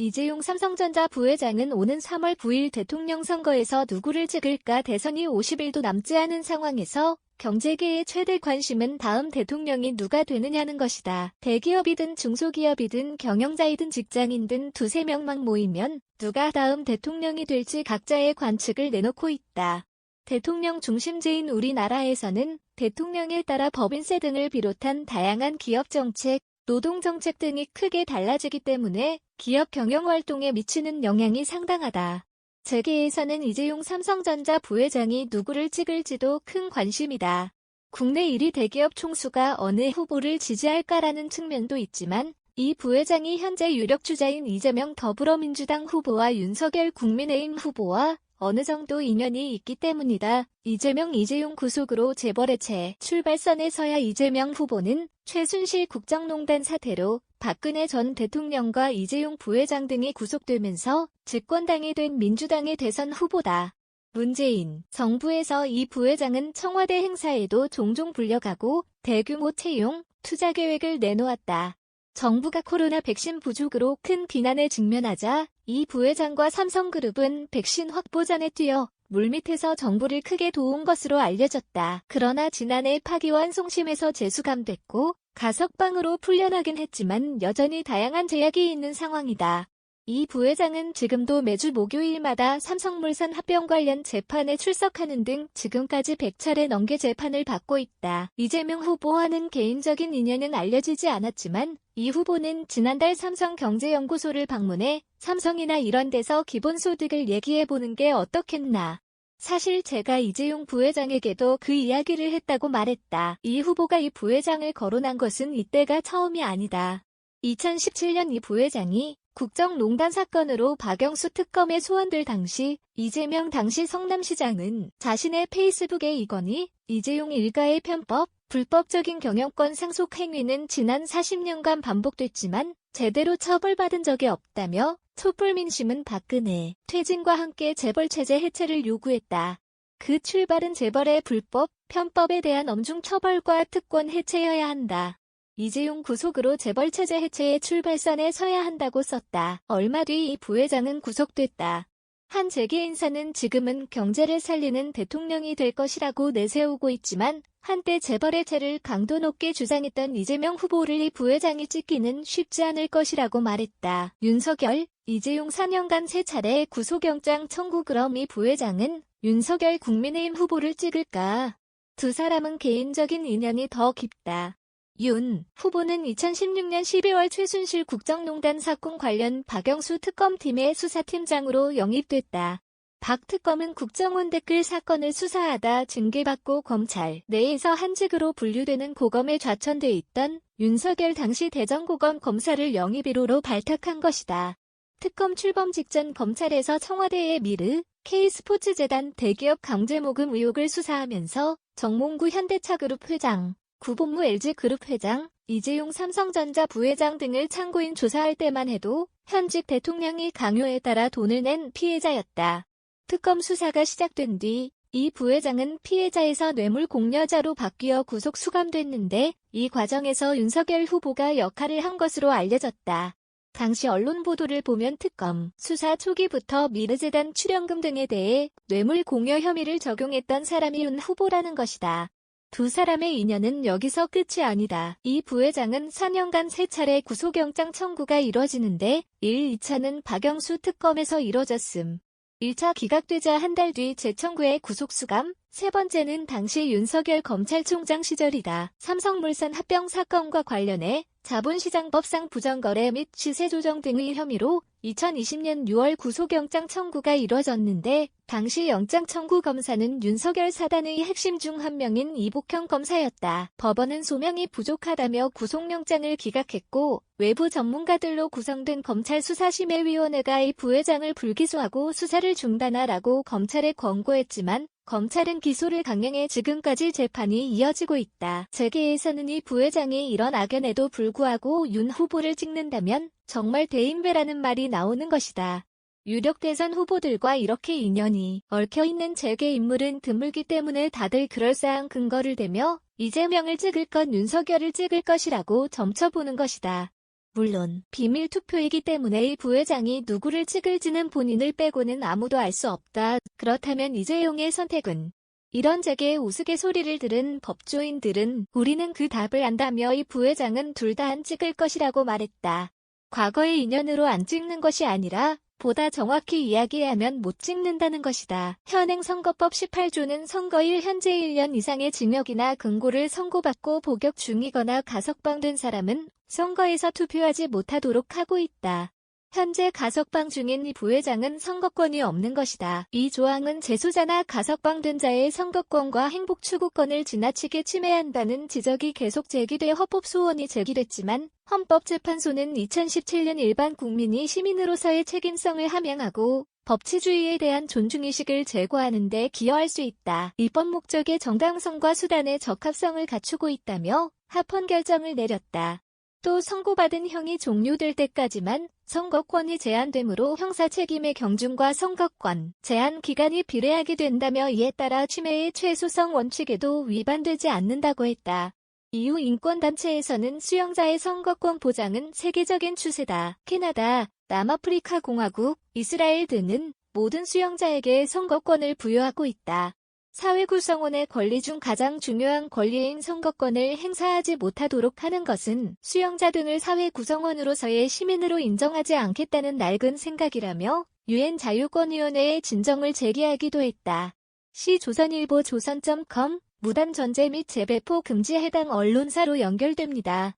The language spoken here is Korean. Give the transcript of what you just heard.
이재용 삼성전자 부회장은 오는 3월 9일 대통령 선거에서 누구를 찍을까 대선이 50일도 남지 않은 상황에서 경제계의 최대 관심은 다음 대통령이 누가 되느냐는 것이다. 대기업이든 중소기업이든 경영자이든 직장인든 두세 명만 모이면 누가 다음 대통령이 될지 각자의 관측을 내놓고 있다. 대통령 중심제인 우리나라에서는 대통령에 따라 법인세 등을 비롯한 다양한 기업정책, 노동정책 등이 크게 달라지기 때문에 기업 경영활동에 미치는 영향이 상당하다. 재계에서는 이재용 삼성전자 부회장이 누구를 찍을지도 큰 관심이다. 국내 1위 대기업 총수가 어느 후보를 지지할까라는 측면도 있지만 이 부회장이 현재 유력 주자인 이재명 더불어민주당 후보와 윤석열 국민의힘 후보와 어느 정도 인연이 있기 때문이다. 이재용 구속으로 재벌의 출발선에 서야 이재명 후보는 최순실 국정농단 사태로 박근혜 전 대통령과 이재용 부회장 등이 구속되면서 집권당이 된 민주당의 대선 후보다. 문재인 정부에서 이 부회장은 청와대 행사에도 종종 불려가고 대규모 채용, 투자 계획을 내놓았다. 정부가 코로나 백신 부족으로 큰 비난에 직면하자 이 부회장과 삼성그룹은 백신 확보전에 뛰어 물밑에서 정부를 크게 도운 것으로 알려졌다. 그러나 지난해 파기환송심에서 재수감됐고 가석방으로 풀려나긴 했지만 여전히 다양한 제약이 있는 상황이다. 이 부회장은 지금도 매주 목요일마다 삼성물산 합병 관련 재판에 출석하는 등 지금까지 100차례 넘게 재판을 받고 있다. 이재명 후보와는 개인적인 인연은 알려지지 않았지만 이 후보는 지난달 삼성경제연구소를 방문해 삼성이나 이런 데서 기본소득을 얘기해보는 게 어떻겠나. 사실 제가 이재용 부회장에게도 그 이야기를 했다고 말했다. 이 후보가 이 부회장을 거론한 것은 이때가 처음이 아니다. 2017년 이 부회장이 국정농단 사건으로 박영수 특검에 소환될 당시 이재명 당시 성남시장은 자신의 페이스북에 이건희, 이재용 일가의 편법, 불법적인 경영권 상속 행위는 지난 40년간 반복됐지만 제대로 처벌받은 적이 없다며 촛불 민심은 박근혜 퇴진과 함께 재벌체제 해체를 요구했다. 그 출발은 재벌의 불법, 편법에 대한 엄중 처벌과 특권 해체여야 한다. 이재용 구속으로 재벌체제 해체의 출발선에 서야 한다고 썼다. 얼마 뒤 이 부회장은 구속됐다. 한 재계 인사는 지금은 경제를 살리는 대통령이 될 것이라고 내세우고 있지만 한때 재벌의 죄를 강도 높게 주장했던 이재명 후보를 이 부회장이 찍기는 쉽지 않을 것이라고 말했다. 윤석열, 이재용 4년간 3차례 구속영장 청구. 그럼 이 부회장은 윤석열 국민의힘 후보를 찍을까? 두 사람은 개인적인 인연이 더 깊다. 윤 후보는 2016년 12월 최순실 국정농단 사건 관련 박영수 특검팀의 수사팀장으로 영입됐다. 박 특검은 국정원 댓글 사건을 수사하다 징계받고 검찰 내에서 한직으로 분류되는 고검에 좌천돼 있던 윤석열 당시 대전고검 검사를 영입 1호로 발탁한 것이다. 특검 출범 직전 검찰에서 청와대의 미르, K스포츠재단 대기업 강제모금 의혹을 수사하면서 정몽구 현대차그룹 회장, 구본무 LG그룹 회장, 이재용 삼성전자 부회장 등을 참고인 조사할 때만 해도 현직 대통령이 강요에 따라 돈을 낸 피해자였다. 특검 수사가 시작된 뒤 이 부회장은 피해자에서 뇌물 공여자로 바뀌어 구속 수감됐는데 이 과정에서 윤석열 후보가 역할을 한 것으로 알려졌다. 당시 언론 보도를 보면 특검 수사 초기부터 미르재단 출연금 등에 대해 뇌물 공여 혐의를 적용했던 사람이 윤 후보라는 것이다. 두 사람의 인연은 여기서 끝이 아니다. 이 부회장은 4년간 3차례 구속영장 청구가 이뤄지는데 2차는 박영수 특검에서 이뤄졌음. 1차 기각되자 한 달 뒤 재청구에 구속수감, 세 번째는 당시 윤석열 검찰총장 시절이다. 삼성물산 합병 사건과 관련해 자본시장법상 부정거래 및 시세조정 등의 혐의로 2020년 6월 구속영장 청구가 이뤄졌는데 당시 영장 청구 검사는 윤석열 사단의 핵심 중 한 명인 이복형 검사였다. 법원은 소명이 부족하다며 구속영장을 기각했고 외부 전문가들로 구성된 검찰수사심의위원회가 이 부회장을 불기소하고 수사를 중단하라고 검찰에 권고했지만 검찰은 기소를 강행해 지금까지 재판이 이어지고 있다. 재계에서는 이 부회장이 이런 악연에도 불구하고 윤 후보를 찍는다면 정말 대인배라는 말이 나오는 것이다. 유력 대선 후보들과 이렇게 인연이 얽혀있는 재계 인물은 드물기 때문에 다들 그럴싸한 근거를 대며 이재명을 찍을 것 윤석열을 찍을 것이라고 점쳐보는 것이다. 물론 비밀 투표이기 때문에 이 부회장이 누구를 찍을지는 본인을 빼고는 아무도 알 수 없다. 그렇다면 이재용의 선택은? 이런 재계의 우스갯소리를 들은 법조인들은 우리는 그 답을 안다며 이 부회장은 둘 다 안 찍을 것이라고 말했다. 과거의 인연으로 안 찍는 것이 아니라 보다 정확히 이야기하면 못 찍는다는 것이다. 현행 선거법 18조는 선거일 현재 1년 이상의 징역이나 금고를 선고받고 복역 중이거나 가석방된 사람은 선거에서 투표하지 못하도록 하고 있다. 현재 가석방 중인 이 부회장은 선거권이 없는 것이다. 이 조항은 재수자나 가석방된 자의 선거권과 행복 추구권을 지나치게 침해한다는 지적이 계속 제기돼 헌법 소원이 제기됐지만 헌법재판소는 2017년 일반 국민이 시민으로서의 책임성을 함양하고 법치주의에 대한 존중의식을 제고하는 데 기여할 수 있다. 입법 목적의 정당성과 수단의 적합성을 갖추고 있다며 합헌 결정을 내렸다. 또 선고받은 형이 종료될 때까지만 선거권이 제한되므로 형사 책임의 경중과 선거권 제한 기간이 비례하게 된다며 이에 따라 침해의 최소성 원칙에도 위반되지 않는다고 했다. 이후 인권단체에서는 수용자의 선거권 보장은 세계적인 추세다. 캐나다, 남아프리카 공화국, 이스라엘 등은 모든 수용자에게 선거권을 부여하고 있다. 사회 구성원의 권리 중 가장 중요한 권리인 선거권을 행사하지 못하도록 하는 것은 수용자 등을 사회 구성원으로서의 시민으로 인정하지 않겠다는 낡은 생각이라며 유엔 자유권위원회에 진정을 제기하기도 했다. 시 조선일보 조선.com 무단 전제 및 재배포 금지 해당 언론사로 연결됩니다.